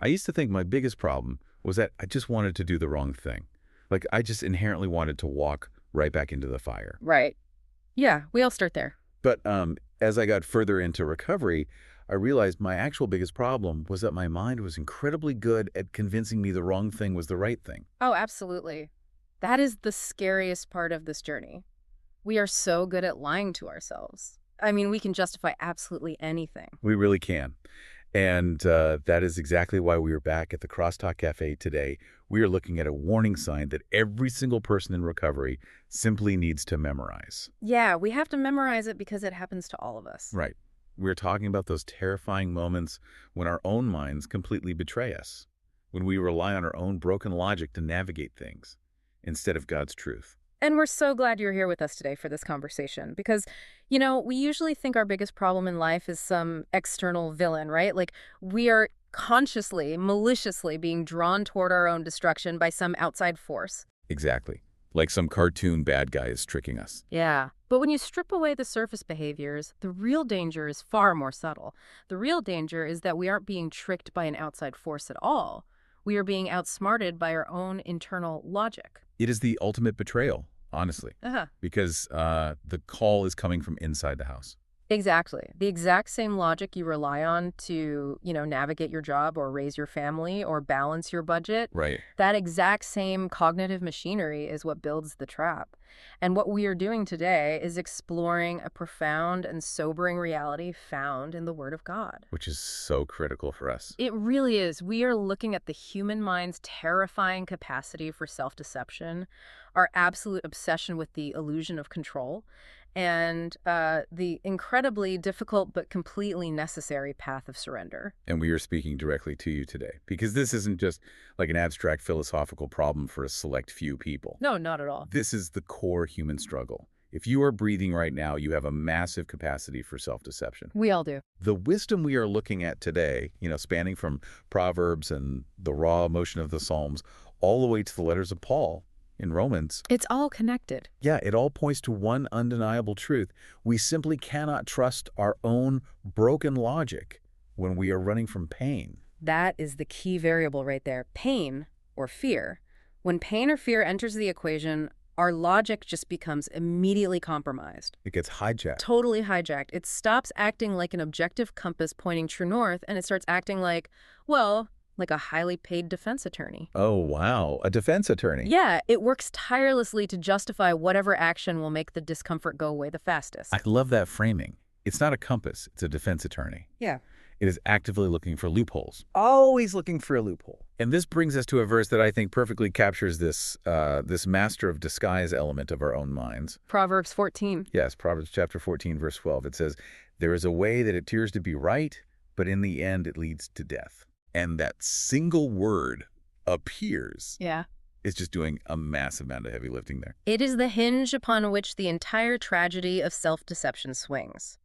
I used to think my biggest problem was that I just wanted to do the wrong thing. Like, I just inherently wanted to walk right back into the fire. Right. Yeah, we all start there. But as I got further into recovery, I realized my actual biggest problem was that my mind was incredibly good at convincing me the wrong thing was the right thing. Oh, absolutely. That is the scariest part of this journey. We are so good at lying to ourselves. I mean, we can justify absolutely anything. We really can. And that is exactly why we are back at the Crosstalk Cafe today. We are looking at a warning sign that every single person in recovery simply needs to memorize. Yeah, we have to memorize it because it happens to all of us. Right. We're talking about those terrifying moments when our own minds completely betray us, when we rely on our own broken logic to navigate things instead of God's truth. And we're so glad you're here with us today for this conversation because, you know, we usually think our biggest problem in life is some external villain, right? Like we are consciously, maliciously being drawn toward our own destruction by some outside force. Exactly. Like some cartoon bad guy is tricking us. Yeah. But when you strip away the surface behaviors, the real danger is far more subtle. The real danger is that we aren't being tricked by an outside force at all. We are being outsmarted by our own internal logic. It is the ultimate betrayal, honestly, because the call is coming from inside the house. Exactly. The exact same logic you rely on to, navigate your job or raise your family or balance your budget. Right. That exact same cognitive machinery is what builds the trap. And what we are doing today is exploring a profound and sobering reality found in the Word of God. Which is so critical for us. It really is. We are looking at the human mind's terrifying capacity for self-deception, our absolute obsession with the illusion of control, and the incredibly difficult but completely necessary path of surrender. And we are speaking directly to you today, because this isn't just like an abstract philosophical problem for a select few people. No, not at all. This is the core human struggle. If you are breathing right now, you have a massive capacity for self-deception. We all do. The wisdom we are looking at today, spanning from Proverbs and the raw emotion of the Psalms, all the way to the letters of Paul in Romans. It's all connected. Yeah, it all points to one undeniable truth. We simply cannot trust our own broken logic when we are running from pain. That is the key variable right there. Pain or fear. When pain or fear enters the equation, our logic just becomes immediately compromised. It gets hijacked. Totally hijacked. It stops acting like an objective compass pointing true north, and it starts acting like a highly paid defense attorney. Oh, wow. A defense attorney. Yeah, it works tirelessly to justify whatever action will make the discomfort go away the fastest. I love that framing. It's not a compass, it's a defense attorney. Yeah. It is actively looking for loopholes. Always looking for a loophole. And this brings us to a verse that I think perfectly captures this master of disguise element of our own minds. Proverbs 14. Yes, Proverbs chapter 14, verse 12. It says, "There is a way that appears to be right, but in the end it leads to death." And that single word, appears, is just doing a massive amount of heavy lifting there. It is the hinge upon which the entire tragedy of self-deception swings.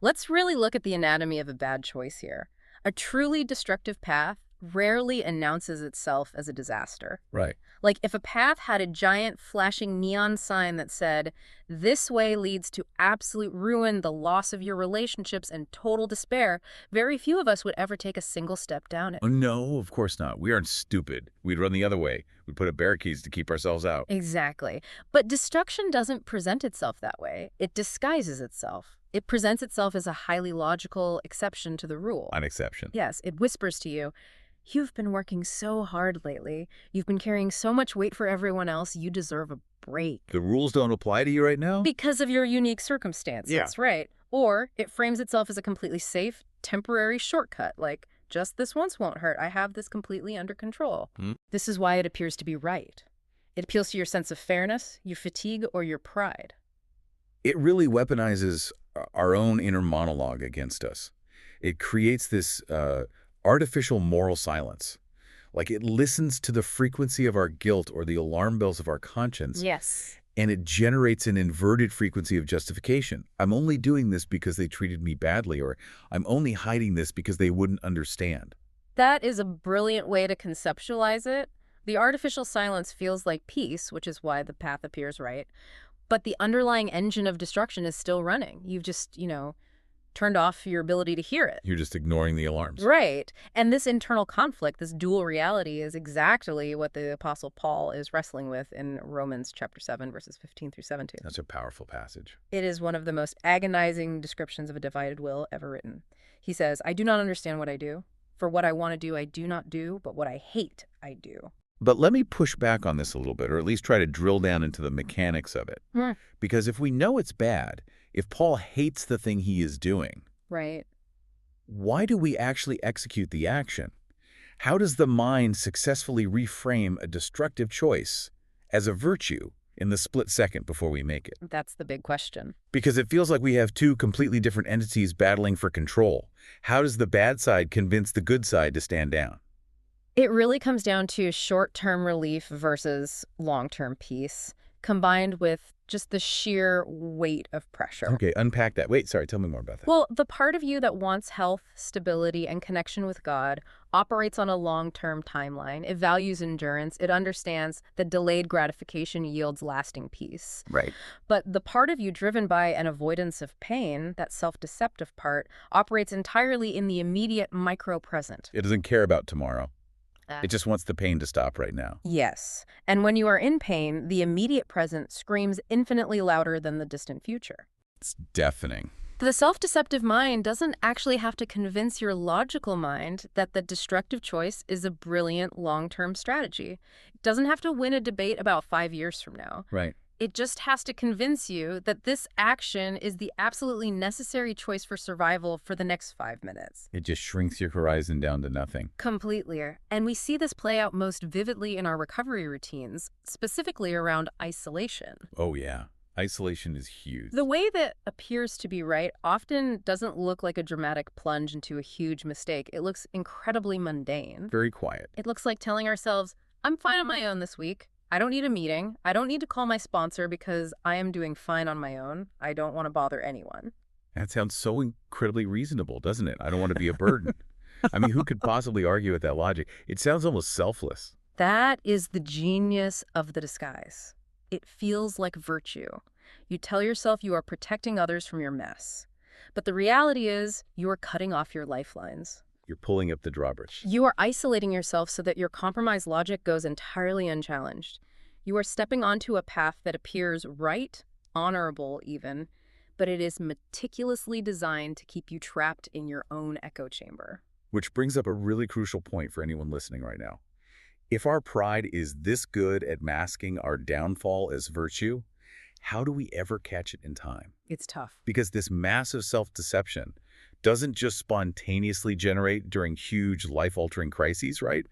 Let's really look at the anatomy of a bad choice here. A truly destructive path rarely announces itself as a disaster. Right. Like if a path had a giant flashing neon sign that said, "This way leads to absolute ruin, the loss of your relationships, and total despair," very few of us would ever take a single step down it. Oh, no, of course not. We aren't stupid. We'd run the other way. We'd put up barricades to keep ourselves out. Exactly. But destruction doesn't present itself that way. It disguises itself. It presents itself as a highly logical exception to the rule. An exception. Yes, it whispers to you, "You've been working so hard lately. You've been carrying so much weight for everyone else. You deserve a break." The rules don't apply to you right now? Because of your unique circumstances, Yeah. right? Or it frames itself as a completely safe, temporary shortcut, like, "Just this once won't hurt. I have this completely under control." This is why it appears to be right. It appeals to your sense of fairness, your fatigue, or your pride. It really weaponizes our own inner monologue against us. It creates this artificial moral silence. Like it listens to the frequency of our guilt or the alarm bells of our conscience. Yes. And it generates an inverted frequency of justification. I'm only doing this because they treated me badly, or I'm only hiding this because they wouldn't understand. That is a brilliant way to conceptualize it. The artificial silence feels like peace, which is why the path appears right. But the underlying engine of destruction is still running. You've just, turned off your ability to hear it. You're just ignoring the alarms. Right. And this internal conflict, this dual reality, is exactly what the Apostle Paul is wrestling with in Romans chapter 7, verses 15 through 17. That's a powerful passage. It is one of the most agonizing descriptions of a divided will ever written. He says, I do not understand what I do. For what I want to do, I do not do, but what I hate, I do. But let me push back on this a little bit, or at least try to drill down into the mechanics of it. Because if we know it's bad, if Paul hates the thing he is doing, Right. why do we actually execute the action? How does the mind successfully reframe a destructive choice as a virtue in the split second before we make it? That's the big question. Because it feels like we have two completely different entities battling for control. How does the bad side convince the good side to stand down? It really comes down to short-term relief versus long-term peace, combined with just the sheer weight of pressure. Okay, unpack that. Wait, sorry, tell me more about that. Well, the part of you that wants health, stability, and connection with God operates on a long-term timeline. It values endurance. It understands that delayed gratification yields lasting peace. Right. But the part of you driven by an avoidance of pain, that self-deceptive part, operates entirely in the immediate micro-present. It doesn't care about tomorrow. It just wants the pain to stop right now. Yes. And when you are in pain, the immediate present screams infinitely louder than the distant future. It's deafening. The self-deceptive mind doesn't actually have to convince your logical mind that the destructive choice is a brilliant long-term strategy. It doesn't have to win a debate about 5 years from now. Right. It just has to convince you that this action is the absolutely necessary choice for survival for the next 5 minutes. It just shrinks your horizon down to nothing. Completely. And we see this play out most vividly in our recovery routines, specifically around isolation. Oh, yeah. Isolation is huge. The way that appears to be right often doesn't look like a dramatic plunge into a huge mistake. It looks incredibly mundane. Very quiet. It looks like telling ourselves, I'm fine on my own this week. I don't need a meeting. I don't need to call my sponsor because I am doing fine on my own. I don't want to bother anyone. That sounds so incredibly reasonable, doesn't it? I don't want to be a burden. I mean, who could possibly argue with that logic? It sounds almost selfless. That is the genius of the disguise. It feels like virtue. You tell yourself you are protecting others from your mess. But the reality is you are cutting off your lifelines. You're pulling up the drawbridge. You are isolating yourself so that your compromised logic goes entirely unchallenged. You are stepping onto a path that appears right, honorable even, but it is meticulously designed to keep you trapped in your own echo chamber. Which brings up a really crucial point for anyone listening right now. If our pride is this good at masking our downfall as virtue, how do we ever catch it in time? It's tough. Because this massive self-deception doesn't just spontaneously generate during huge life-altering crises, right?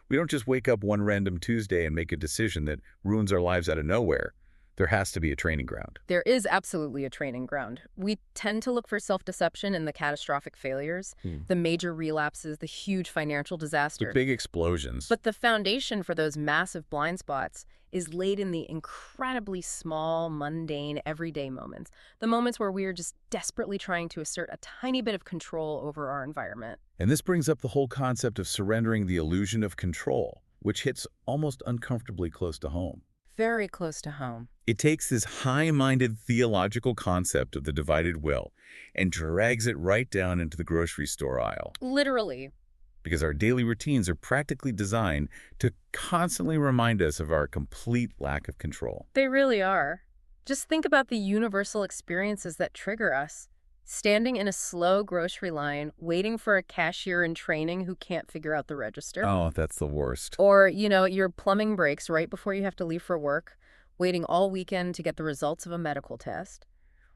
We don't just wake up one random Tuesday and make a decision that ruins our lives out of nowhere. There has to be a training ground. There is absolutely a training ground. We tend to look for self-deception in the catastrophic failures, the major relapses, the huge financial The disasters. big explosions. But the foundation for those massive blind spots is laid in the incredibly small, mundane, everyday moments. The moments where we are just desperately trying to assert a tiny bit of control over our environment. And this brings up the whole concept of surrendering the illusion of control, which hits almost uncomfortably close to home. Very close to home. It takes this high-minded theological concept of the divided will and drags it right down into the grocery store aisle. Literally. Because our daily routines are practically designed to constantly remind us of our complete lack of control. They really are. Just think about the universal experiences that trigger us. Standing in a slow grocery line, waiting for a cashier in training who can't figure out the register. Oh, that's the worst. Or, your plumbing breaks right before you have to leave for work, waiting all weekend to get the results of a medical test.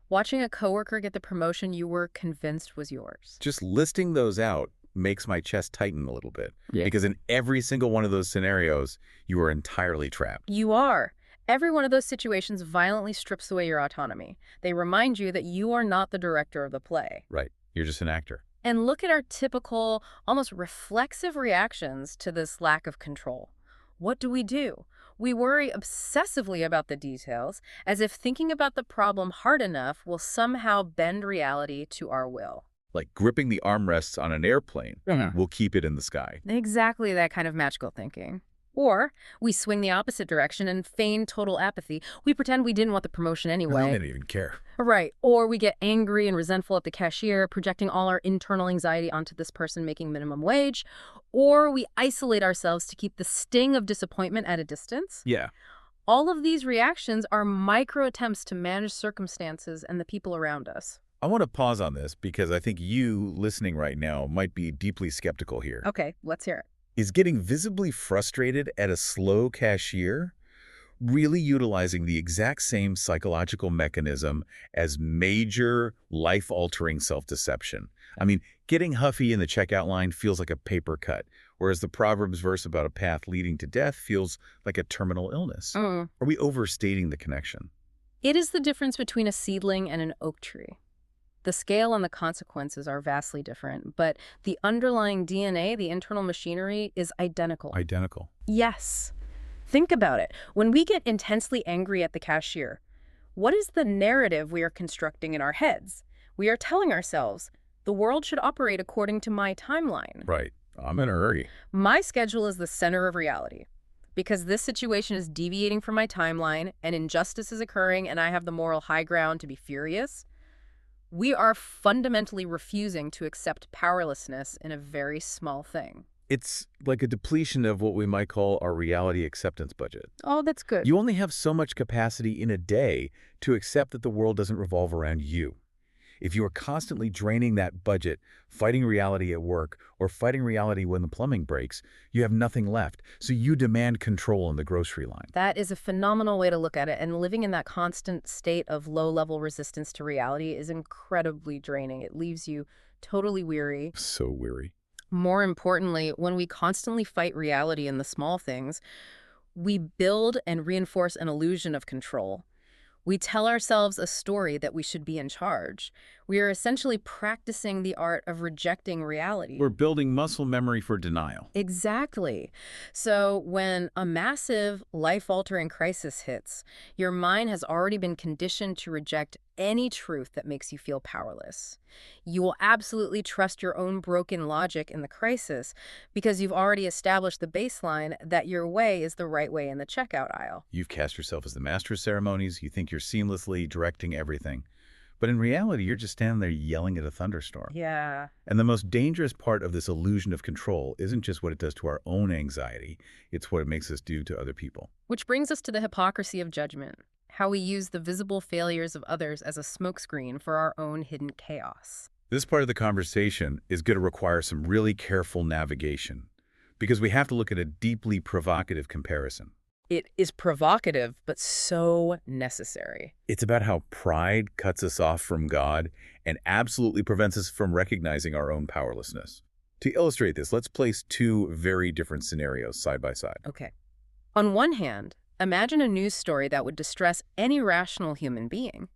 Watching a coworker get the promotion you were convinced was yours. Just listing those out makes my chest tighten a little bit. Yeah. Because in every single one of those scenarios, you are entirely trapped. You are. Every one of those situations violently strips away your autonomy. They remind you that you are not the director of the play. Right. You're just an actor. And look at our typical, almost reflexive reactions to this lack of control. What do? We worry obsessively about the details, as if thinking about the problem hard enough will somehow bend reality to our will. Like gripping the armrests on an airplane will keep it in the sky. Exactly that kind of magical thinking. Or we swing the opposite direction and feign total apathy. We pretend we didn't want the promotion Well, they anyway. don't even care. Right. Or we get angry and resentful at the cashier, projecting all our internal anxiety onto this person making minimum wage. Or we isolate ourselves to keep the sting of disappointment at a distance. Yeah. All of these reactions are micro attempts to manage circumstances and the people around us. I want to pause on this because I think you, listening right now, might be deeply skeptical here. Okay, let's hear it. Is getting visibly frustrated at a slow cashier really utilizing the exact same psychological mechanism as major life-altering self-deception? I mean, getting huffy in the checkout line feels like a paper cut, whereas the Proverbs verse about a path leading to death feels like a terminal illness. Are we overstating the connection? It is the difference between a seedling and an oak tree. The scale and the consequences are vastly different, but the underlying DNA, the internal machinery, is identical. Identical. Yes. Think about it. When we get intensely angry at the cashier, what is the narrative we are constructing in our heads? We are telling ourselves, the world should operate according to my timeline. Right. I'm in a hurry. My schedule is the center of reality. Because this situation is deviating from my timeline and injustice is occurring and I have the moral high ground to be furious, we are fundamentally refusing to accept powerlessness in a very small thing. It's like a depletion of what we might call our reality acceptance budget. Oh, that's good. You only have so much capacity in a day to accept that the world doesn't revolve around you. If you are constantly draining that budget, fighting reality at work, or fighting reality when the plumbing breaks, you have nothing left. So you demand control in the grocery line. That is a phenomenal way to look at it, and living in that constant state of low-level resistance to reality is incredibly draining. It leaves you totally weary. So weary. More importantly, when we constantly fight reality in the small things, we build and reinforce an illusion of control. We tell ourselves a story that we should be in charge. We are essentially practicing the art of rejecting reality. We're building muscle memory for denial. Exactly. So when a massive, life-altering crisis hits, your mind has already been conditioned to reject any truth that makes you feel powerless. You will absolutely trust your own broken logic in the crisis because you've already established the baseline that your way is the right way in the checkout aisle. You've cast yourself as the master of ceremonies. You think you're seamlessly directing everything. But in reality, you're just standing there yelling at a thunderstorm. Yeah. And the most dangerous part of this illusion of control isn't just what it does to our own anxiety. It's what it makes us do to other people. Which brings us to the hypocrisy of judgment. How we use the visible failures of others as a smokescreen for our own hidden chaos. This part of the conversation is going to require some really careful navigation because we have to look at a deeply provocative comparison. It is provocative, but so necessary. It's about how pride cuts us off from God and absolutely prevents us from recognizing our own powerlessness. To illustrate this, let's place two very different scenarios side by side. Okay. On one hand, imagine a news story that would distress any rational human being.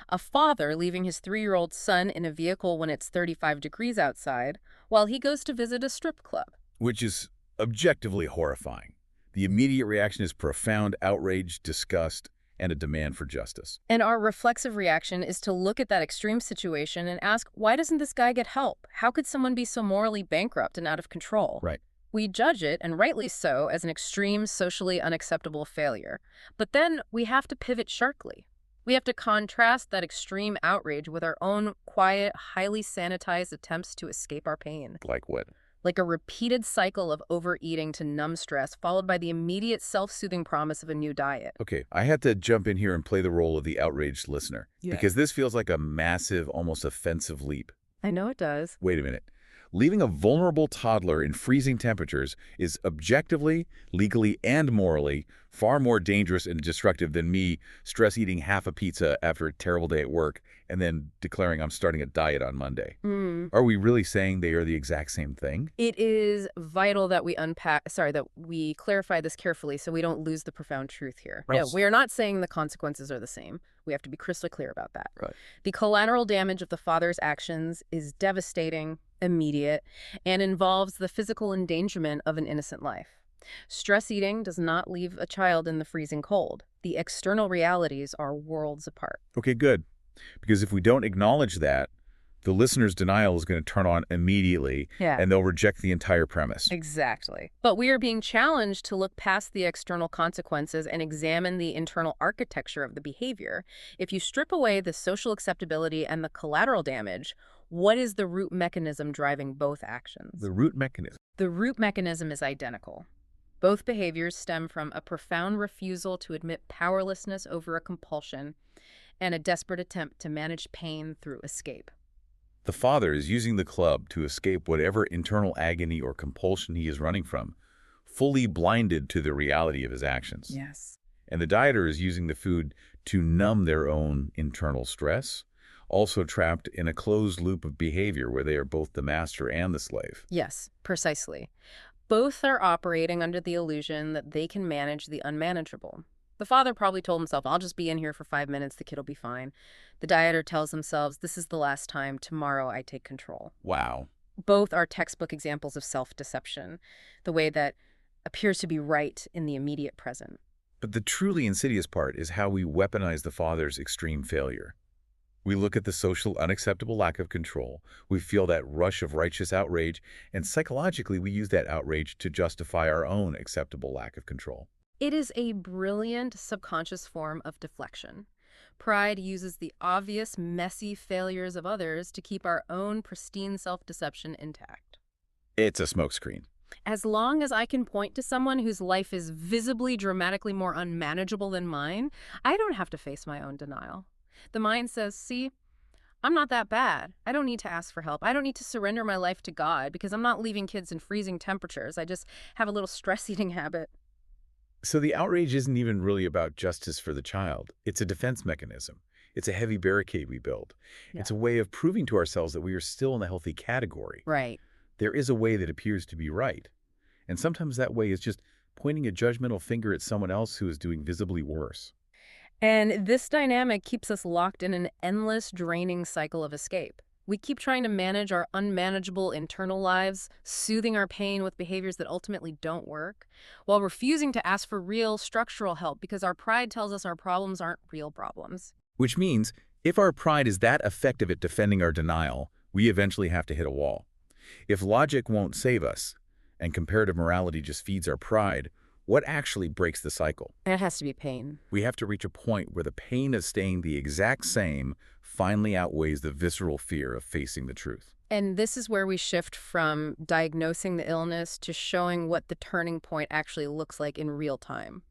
A father leaving his 3-year-old son in a vehicle when it's 35 degrees outside while he goes to visit a strip club. Which is objectively horrifying. The immediate reaction is profound outrage, disgust, and a demand for justice. And our reflexive reaction is to look at that extreme situation and ask, why doesn't this guy get help? How could someone be so morally bankrupt and out of control? Right. We judge it, and rightly so, as an extreme, socially unacceptable failure. But then we have to pivot sharply. We have to contrast that extreme outrage with our own quiet, highly sanitized attempts to escape our pain. Like what? Like a repeated cycle of overeating to numb stress, followed by the immediate self-soothing promise of a new diet. Okay, I had to jump in here and play the role of the outraged listener. Yeah. Because this feels like a massive, almost offensive leap. I know it does. Wait a minute. Leaving a vulnerable toddler in freezing temperatures is objectively, legally, and morally far more dangerous and destructive than me stress-eating half a pizza after a terrible day at work and then declaring I'm starting a diet on Monday. Are we really saying they are the exact same thing? It is vital that we clarify this carefully so we don't lose the profound truth here. Right. No, we are not saying the consequences are the same. We have to be crystal clear about that. Right. The collateral damage of the father's actions is devastating, immediate, and involves the physical endangerment of an innocent life. Stress eating does not leave a child in the freezing cold. The external realities are worlds apart. Okay, good. Because if we don't acknowledge that, The listener's denial is going to turn on immediately, Yeah. and they'll reject the entire premise. Exactly. But we are being challenged to look past the external consequences and examine the internal architecture of the behavior. If you strip away the social acceptability and the collateral damage, what is the root mechanism driving both actions? The root mechanism. The root mechanism is identical. Both behaviors stem from a profound refusal to admit powerlessness over a compulsion and a desperate attempt to manage pain through escape. The father is using the club to escape whatever internal agony or compulsion he is running from, fully blinded to the reality of his actions. Yes. And the dieter is using the food to numb their own internal stress, also trapped in a closed loop of behavior where they are both the master and the slave. Yes, precisely. Both are operating under the illusion that they can manage the unmanageable. The father probably told himself, I'll just be in here for 5 minutes, the kid'll be fine. The dieter tells themselves, this is the last time, tomorrow I take control. Wow. Both are textbook examples of self-deception, the way that appears to be right in the immediate present. But the truly insidious part is how we weaponize the father's extreme failure. We look at the social unacceptable lack of control, we feel that rush of righteous outrage, and psychologically we use that outrage to justify our own acceptable lack of control. It is a brilliant subconscious form of deflection. Pride uses the obvious, messy failures of others to keep our own pristine self-deception intact. It's a smokescreen. As long as I can point to someone whose life is visibly, dramatically more unmanageable than mine, I don't have to face my own denial. The mind says, see, I'm not that bad. I don't need to ask for help. I don't need to surrender my life to God because I'm not leaving kids in freezing temperatures. I just have a little stress-eating habit. So the outrage isn't even really about justice for the child. It's a defense mechanism. It's a heavy barricade we build. Yeah. It's a way of proving to ourselves that we are still in the healthy category. Right. There is a way that appears to be right. And sometimes that way is just pointing a judgmental finger at someone else who is doing visibly worse. And this dynamic keeps us locked in an endless, draining cycle of escape. We keep trying to manage our unmanageable internal lives, soothing our pain with behaviors that ultimately don't work, while refusing to ask for real structural help because our pride tells us our problems aren't real problems. Which means, if our pride is that effective at defending our denial, we eventually have to hit a wall. If logic won't save us, and comparative morality just feeds our pride, what actually breaks the cycle? And it has to be pain. We have to reach a point where the pain of staying the exact same finally outweighs the visceral fear of facing the truth. And this is where we shift from diagnosing the illness to showing what the turning point actually looks like in real time.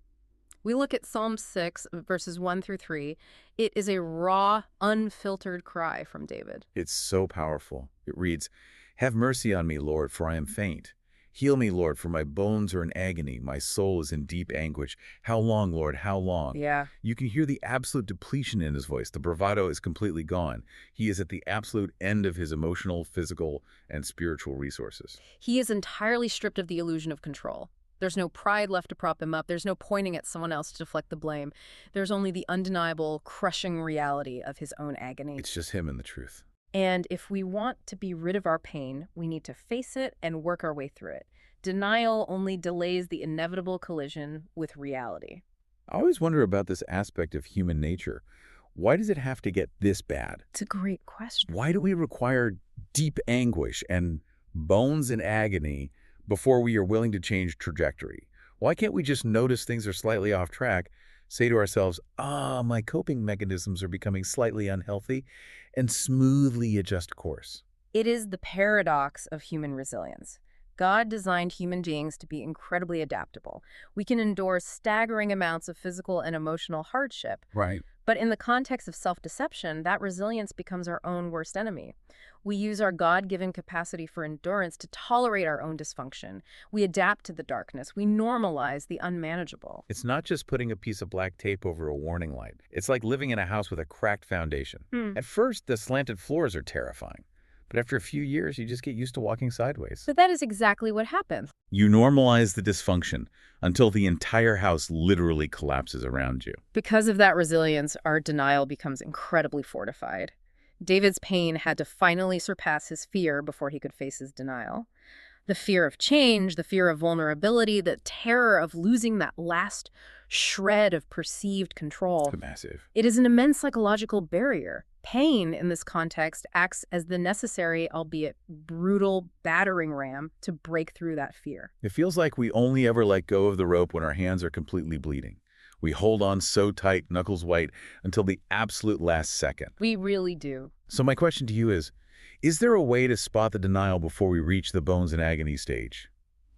We look at Psalm 6, verses 1 through 3. It is a raw, unfiltered cry from David. It's so powerful. It reads, "Have mercy on me, Lord, for I am faint. Heal me, Lord, for my bones are in agony. My soul is in deep anguish. How long, Lord, how long?" Yeah. You can hear the absolute depletion in his voice. The bravado is completely gone. He is at the absolute end of his emotional, physical, and spiritual resources. He is entirely stripped of the illusion of control. There's no pride left to prop him up. There's no pointing at someone else to deflect the blame. There's only the undeniable, crushing reality of his own agony. It's just him and the truth. And if we want to be rid of our pain, we need to face it and work our way through it. Denial only delays the inevitable collision with reality. I always wonder about this aspect of human nature. Why does it have to get this bad? It's a great question. Why do we require deep anguish and bones in agony before we are willing to change trajectory? Why can't we just notice things are slightly off track, say to ourselves, my coping mechanisms are becoming slightly unhealthy, and smoothly adjust course? It is the paradox of human resilience. God designed human beings to be incredibly adaptable. We can endure staggering amounts of physical and emotional hardship. Right. But in the context of self-deception, that resilience becomes our own worst enemy. We use our God-given capacity for endurance to tolerate our own dysfunction. We adapt to the darkness. We normalize the unmanageable. It's not just putting a piece of black tape over a warning light. It's like living in a house with a cracked foundation. At first, the slanted floors are terrifying. But after a few years, you just get used to walking sideways. But that is exactly what happens. You normalize the dysfunction until the entire house literally collapses around you. Because of that resilience, our denial becomes incredibly fortified. David's pain had to finally surpass his fear before he could face his denial. The fear of change, the fear of vulnerability, the terror of losing that last shred of perceived control. It's massive. It is an immense psychological barrier. Pain, in this context, acts as the necessary, albeit brutal, battering ram to break through that fear. It feels like we only ever let go of the rope when our hands are completely bleeding. We hold on so tight, knuckles white, until the absolute last second. We really do. So my question to you is there a way to spot the denial before we reach the bones and agony stage?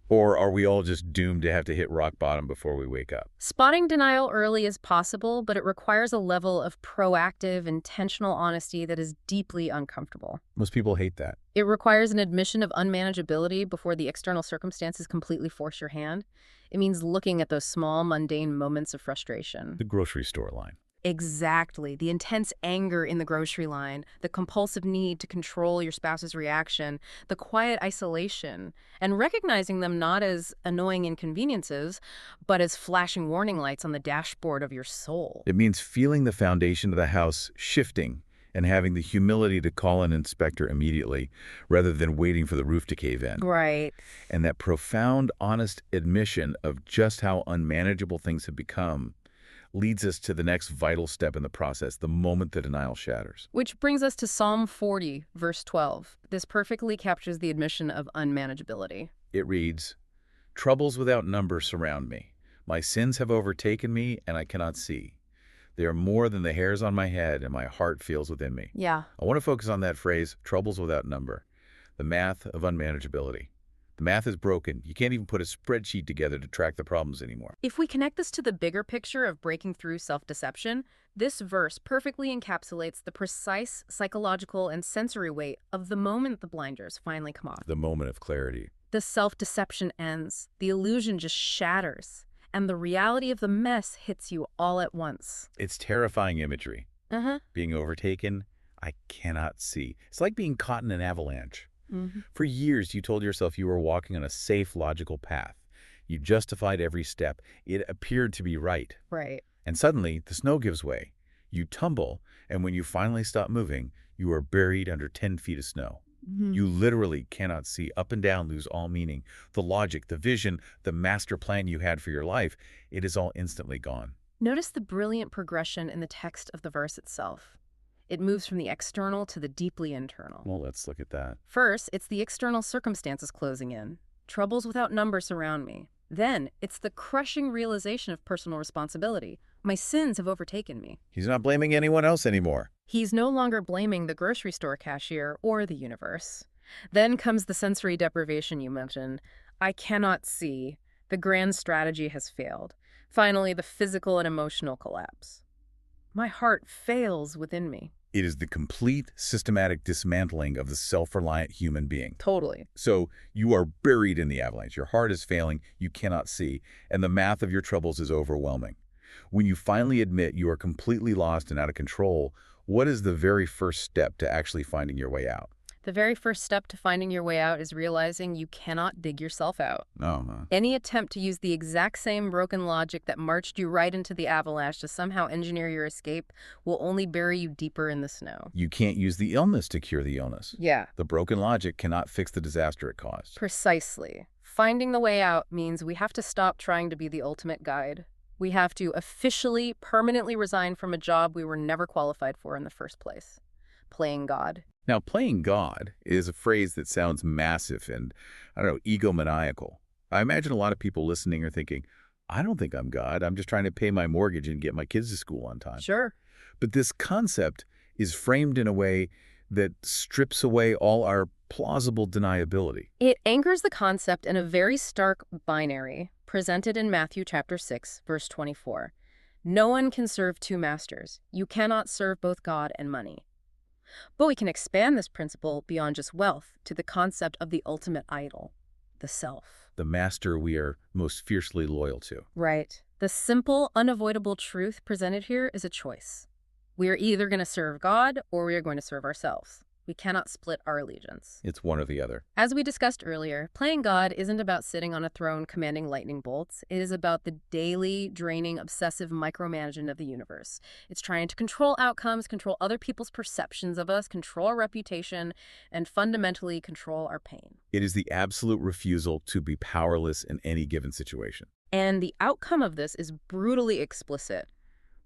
Or are we all just doomed to have to hit rock bottom before we wake up? Spotting denial early is possible, but it requires a level of proactive, intentional honesty that is deeply uncomfortable. Most people hate that. It requires an admission of unmanageability before the external circumstances completely force your hand. It means looking at those small, mundane moments of frustration. The grocery store line. Exactly. The intense anger in the grocery line, the compulsive need to control your spouse's reaction, the quiet isolation, and recognizing them not as annoying inconveniences, but as flashing warning lights on the dashboard of your soul. It means feeling the foundation of the house shifting and having the humility to call an inspector immediately rather than waiting for the roof to cave in. Right. And that profound, honest admission of just how unmanageable things have become leads us to the next vital step in the process, the moment the denial shatters. Which brings us to Psalm 40, verse 12. This perfectly captures the admission of unmanageability. It reads, "Troubles without number surround me. My sins have overtaken me, and I cannot see. They are more than the hairs on my head, and my heart feels within me." Yeah. I want to focus on that phrase, troubles without number, the math of unmanageability. The math is broken. You can't even put a spreadsheet together to track the problems anymore. If we connect this to the bigger picture of breaking through self-deception, this verse perfectly encapsulates the precise psychological and sensory weight of the moment the blinders finally come off. The moment of clarity. The self-deception ends, the illusion just shatters, and the reality of the mess hits you all at once. It's terrifying imagery. Being overtaken, I cannot see. It's like being caught in an avalanche. For years, you told yourself you were walking on a safe, logical path. You justified every step. It appeared to be right. Right. And suddenly, the snow gives way. You tumble, and when you finally stop moving, you are buried under 10 feet of snow. You literally cannot see. Up and down lose all meaning. The logic, the vision, the master plan you had for your life, it is all instantly gone. Notice the brilliant progression in the text of the verse itself. It moves from the external to the deeply internal. Well, let's look at that. First, it's the external circumstances closing in. Troubles without number surround me. Then, it's the crushing realization of personal responsibility. My sins have overtaken me. He's not blaming anyone else anymore. He's no longer blaming the grocery store cashier or the universe. Then comes the sensory deprivation you mentioned. I cannot see. The grand strategy has failed. Finally, the physical and emotional collapse. My heart fails within me. It is the complete systematic dismantling of the self-reliant human being. Totally. So you are buried in the avalanche. Your heart is failing. You cannot see. And the math of your troubles is overwhelming. When you finally admit you are completely lost and out of control, what is the very first step to actually finding your way out? The very first step to finding your way out is realizing you cannot dig yourself out. No. Any attempt to use the exact same broken logic that marched you right into the avalanche to somehow engineer your escape will only bury you deeper in the snow. You can't use the illness to cure the illness. Yeah. The broken logic cannot fix the disaster it caused. Precisely. Finding the way out means we have to stop trying to be the ultimate guide. We have to officially, permanently resign from a job we were never qualified for in the first place. Playing God. Now, playing God is a phrase that sounds massive and, egomaniacal. I imagine a lot of people listening are thinking, I don't think I'm God. I'm just trying to pay my mortgage and get my kids to school on time. Sure. But this concept is framed in a way that strips away all our plausible deniability. It anchors the concept in a very stark binary presented in Matthew chapter 6, verse 24. No one can serve two masters. You cannot serve both God and money. But we can expand this principle beyond just wealth to the concept of the ultimate idol, the self. The master we are most fiercely loyal to. Right. The simple, unavoidable truth presented here is a choice. We are either going to serve God or we are going to serve ourselves. We cannot split our allegiance. It's one or the other. As we discussed earlier, playing God isn't about sitting on a throne commanding lightning bolts. It is about the daily, draining, obsessive micromanagement of the universe. It's trying to control outcomes, control other people's perceptions of us, control our reputation, and fundamentally control our pain. It is the absolute refusal to be powerless in any given situation. And the outcome of this is brutally explicit.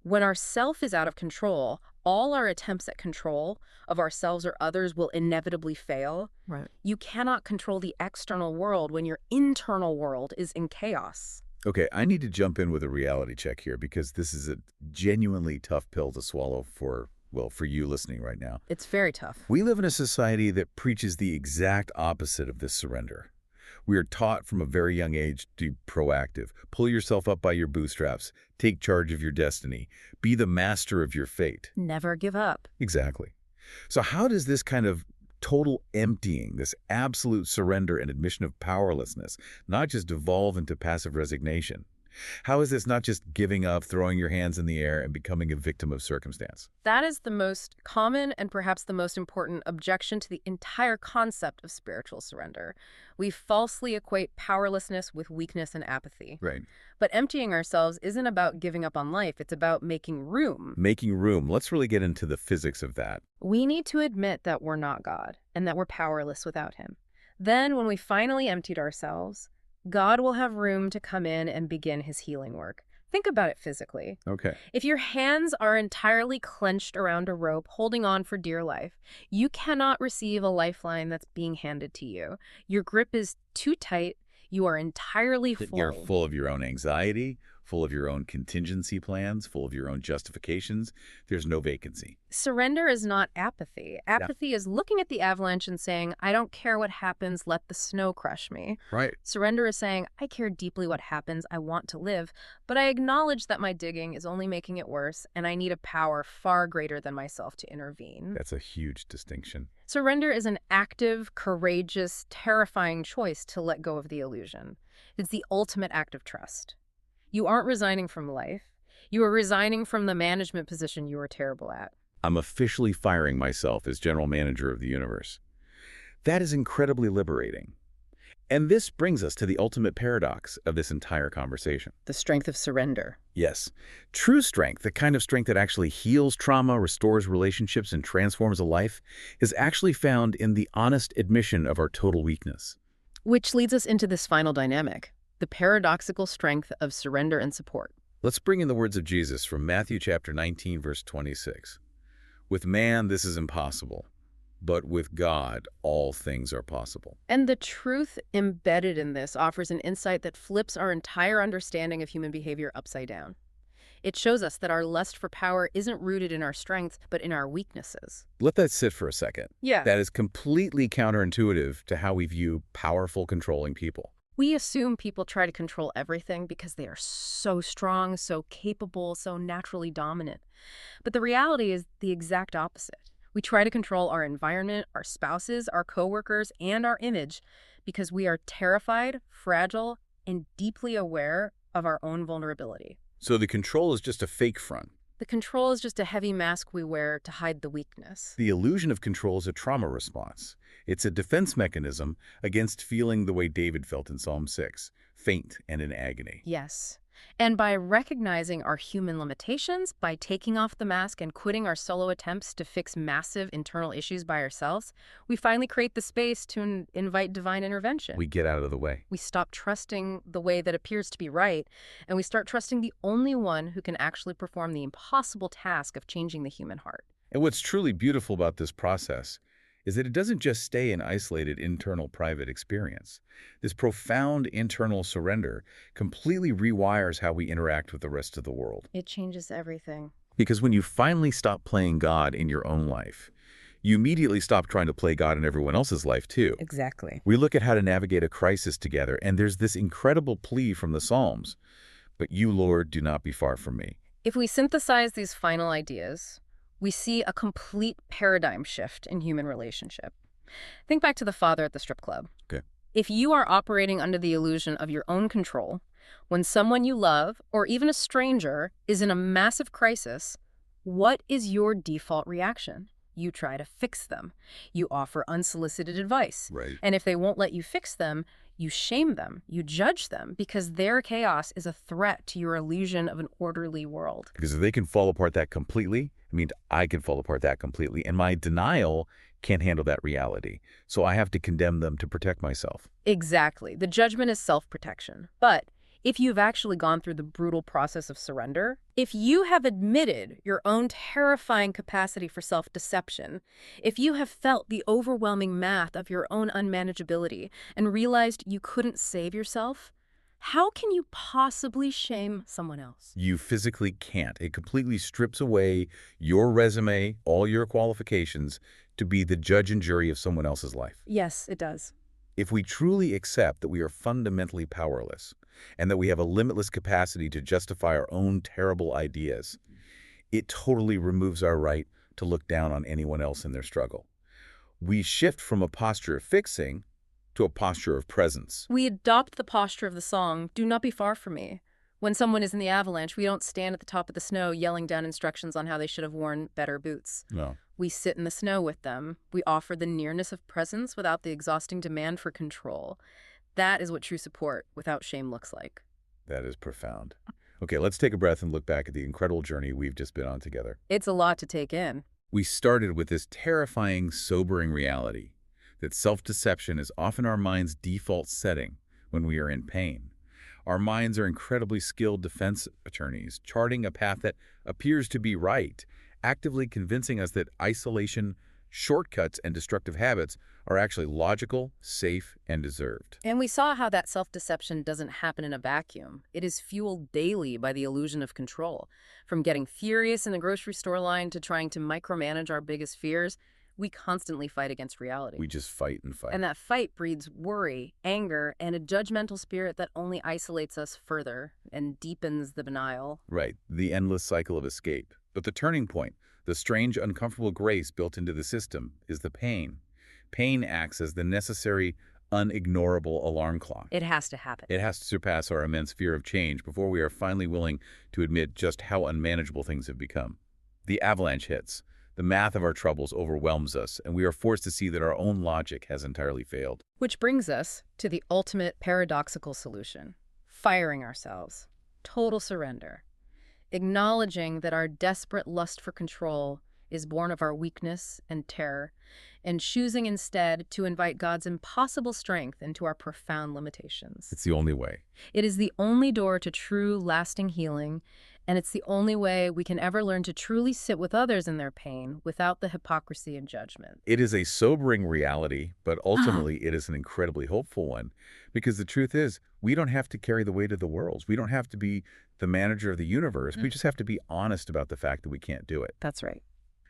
When our self is out of control, all our attempts at control of ourselves or others will inevitably fail. Right. You cannot control the external world when your internal world is in chaos. Okay, I need to jump in with a reality check here because this is a genuinely tough pill to swallow for, well, for you listening right now. It's very tough. We live in a society that preaches the exact opposite of this surrender. We are taught from a very young age to be proactive, pull yourself up by your bootstraps, take charge of your destiny, be the master of your fate. Never give up. Exactly. So how does this kind of total emptying, this absolute surrender and admission of powerlessness, not just devolve into passive resignation? How is this not just giving up, throwing your hands in the air, and becoming a victim of circumstance? That is the most common and perhaps the most important objection to the entire concept of spiritual surrender. We falsely equate powerlessness with weakness and apathy. Right. But emptying ourselves isn't about giving up on life. It's about making room. Making room. Let's really get into the physics of that. We need to admit that we're not God and that we're powerless without him. Then, when we finally emptied ourselves, God will have room to come in and begin his healing work. Think about it physically. Okay. If your hands are entirely clenched around a rope, holding on for dear life, you cannot receive a lifeline that's being handed to you. Your grip is too tight. You are entirely full. You're full of your own anxiety, full of your own contingency plans, full of your own justifications. There's no vacancy. Surrender is not apathy. Apathy is looking at the avalanche and saying, I don't care what happens, let the snow crush me. Right. Surrender is saying, I care deeply what happens, I want to live, but I acknowledge that my digging is only making it worse, and I need a power far greater than myself to intervene. That's a huge distinction. Surrender is an active, courageous, terrifying choice to let go of the illusion. It's the ultimate act of trust. You aren't resigning from life. You are resigning from the management position you are terrible at. I'm officially firing myself as general manager of the universe. That is incredibly liberating. And this brings us to the ultimate paradox of this entire conversation. The strength of surrender. Yes, true strength, the kind of strength that actually heals trauma, restores relationships, and transforms a life, is actually found in the honest admission of our total weakness. Which leads us into this final dynamic, the paradoxical strength of surrender and support. Let's bring in the words of Jesus from Matthew chapter 19, verse 26. With man, this is impossible, but with God, all things are possible. And the truth embedded in this offers an insight that flips our entire understanding of human behavior upside down. It shows us that our lust for power isn't rooted in our strengths, but in our weaknesses. Let that sit for a second. Yeah. That is completely counterintuitive to how we view powerful, controlling people. We assume people try to control everything because they are so strong, so capable, so naturally dominant. But the reality is the exact opposite. We try to control our environment, our spouses, our coworkers, and our image because we are terrified, fragile, and deeply aware of our own vulnerability. So the control is just a fake front. The control is just a heavy mask we wear to hide the weakness. The illusion of control is a trauma response. It's a defense mechanism against feeling the way David felt in Psalm 6, faint and in agony. Yes. And by recognizing our human limitations, by taking off the mask and quitting our solo attempts to fix massive internal issues by ourselves, we finally create the space to invite divine intervention. We get out of the way. We stop trusting the way that appears to be right, and we start trusting the only one who can actually perform the impossible task of changing the human heart. And what's truly beautiful about this process is that it doesn't just stay an isolated internal private experience. This profound internal surrender completely rewires how we interact with the rest of the world. It changes everything. Because when you finally stop playing God in your own life, you immediately stop trying to play God in everyone else's life too. Exactly. We look at how to navigate a crisis together, and there's this incredible plea from the Psalms. But you, Lord, do not be far from me. If we synthesize these final ideas, we see a complete paradigm shift in human relationship. Think back to the father at the strip club. Okay. If you are operating under the illusion of your own control, when someone you love, or even a stranger, is in a massive crisis, what is your default reaction? You try to fix them. You offer unsolicited advice. Right. And if they won't let you fix them, you shame them, you judge them, because their chaos is a threat to your illusion of an orderly world. Because if they can fall apart that completely, I can fall apart that completely, and my denial can't handle that reality. So I have to condemn them to protect myself. Exactly. The judgment is self-protection. But if you've actually gone through the brutal process of surrender, if you have admitted your own terrifying capacity for self-deception, if you have felt the overwhelming math of your own unmanageability and realized you couldn't save yourself, how can you possibly shame someone else? You physically can't. It completely strips away your resume, all your qualifications, to be the judge and jury of someone else's life. Yes, it does. If we truly accept that we are fundamentally powerless and that we have a limitless capacity to justify our own terrible ideas, it totally removes our right to look down on anyone else in their struggle. We shift from a posture of fixing to a posture of presence. We adopt the posture of the song, "Do not be far from me." When someone is in the avalanche, we don't stand at the top of the snow yelling down instructions on how they should have worn better boots. No, We sit in the snow with them. We offer the nearness of presence without the exhausting demand for control. That is what true support without shame looks like. that is profound. Okay, let's take a breath and look back at the incredible journey we've just been on together. It's a lot to take in. We started with this terrifying, sobering reality that self-deception is often our mind's default setting when we are in pain. Our minds are incredibly skilled defense attorneys, charting a path that appears to be right, actively convincing us that isolation, shortcuts, and destructive habits are actually logical, safe, and deserved. And we saw how that self-deception doesn't happen in a vacuum. It is fueled daily by the illusion of control. From getting furious in the grocery store line to trying to micromanage our biggest fears, we constantly fight against reality. We just fight and fight. And that fight breeds worry, anger, and a judgmental spirit that only isolates us further and deepens the denial. Right, the endless cycle of escape. But the turning point, the strange, uncomfortable grace built into the system, is the pain. Pain acts as the necessary, unignorable alarm clock. It has to happen. It has to surpass our immense fear of change before we are finally willing to admit just how unmanageable things have become. The avalanche hits. The math of our troubles overwhelms us, and we are forced to see that our own logic has entirely failed. Which brings us to the ultimate paradoxical solution: firing ourselves. Total surrender. Acknowledging that our desperate lust for control is born of our weakness and terror, and choosing instead to invite God's impossible strength into our profound limitations. It's the only way. It is the only door to true, lasting healing, and it's the only way we can ever learn to truly sit with others in their pain without the hypocrisy and judgment. It is a sobering reality, but ultimately it is an incredibly hopeful one, because the truth is, we don't have to carry the weight of the world. We don't have to be the manager of the universe. We just have to be honest about the fact that we can't do it. That's right.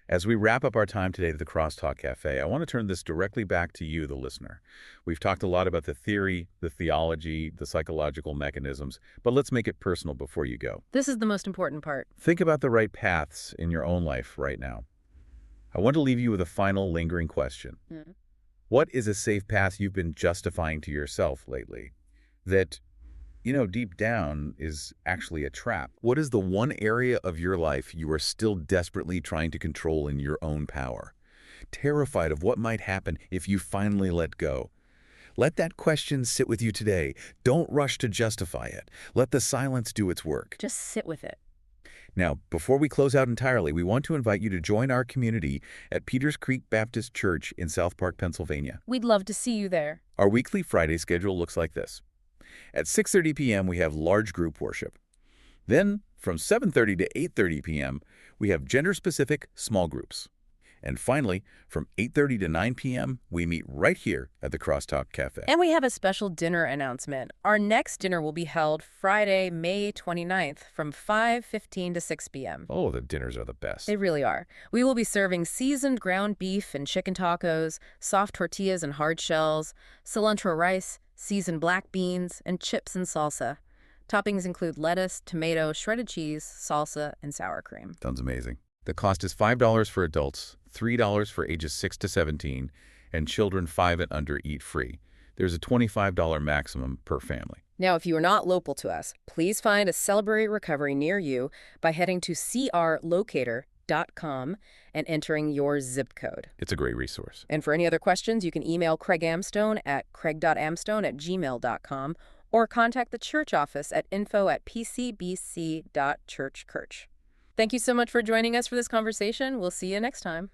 As we wrap up our time today at the Crosstalk Cafe, I want to turn this directly back to you, the listener. We've talked a lot about the theory, the theology, the psychological mechanisms, but let's make it personal before you go. This is the most important part. Think about the right paths in your own life right now. I want to leave you with a final lingering question. What is a safe path you've been justifying to yourself lately that, deep down is actually a trap? What is the one area of your life you are still desperately trying to control in your own power? Terrified of what might happen if you finally let go. Let that question sit with you today. Don't rush to justify it. Let the silence do its work. Just sit with it. Now, before we close out entirely, we want to invite you to join our community at Peters Creek Baptist Church in South Park, Pennsylvania. We'd love to see you there. Our weekly Friday schedule looks like this. At 6:30 p.m., we have large group worship. Then, from 7:30 to 8:30 p.m., we have gender-specific small groups. And finally, from 8:30 to 9 p.m., we meet right here at the Crosstalk Cafe. And we have a special dinner announcement. Our next dinner will be held Friday, May 29th from 5:15 to 6 p.m. Oh, the dinners are the best. They really are. We will be serving seasoned ground beef and chicken tacos, soft tortillas and hard shells, cilantro rice, seasoned black beans, and chips and salsa. Toppings include lettuce, tomato, shredded cheese, salsa, and sour cream. Sounds amazing. The cost is $5 for adults, $3 for ages 6 to 17, and children 5 and under eat free. There's a $25 maximum per family. Now, if you are not local to us, please find a Celebrate Recovery near you by heading to crlocator.com and entering your zip code. It's a great resource. And for any other questions, you can email Craig Amstone at craig.amstone@gmail.com or contact the church office at info@pcbc.churchchurch. Thank you so much for joining us for this conversation. We'll see you next time.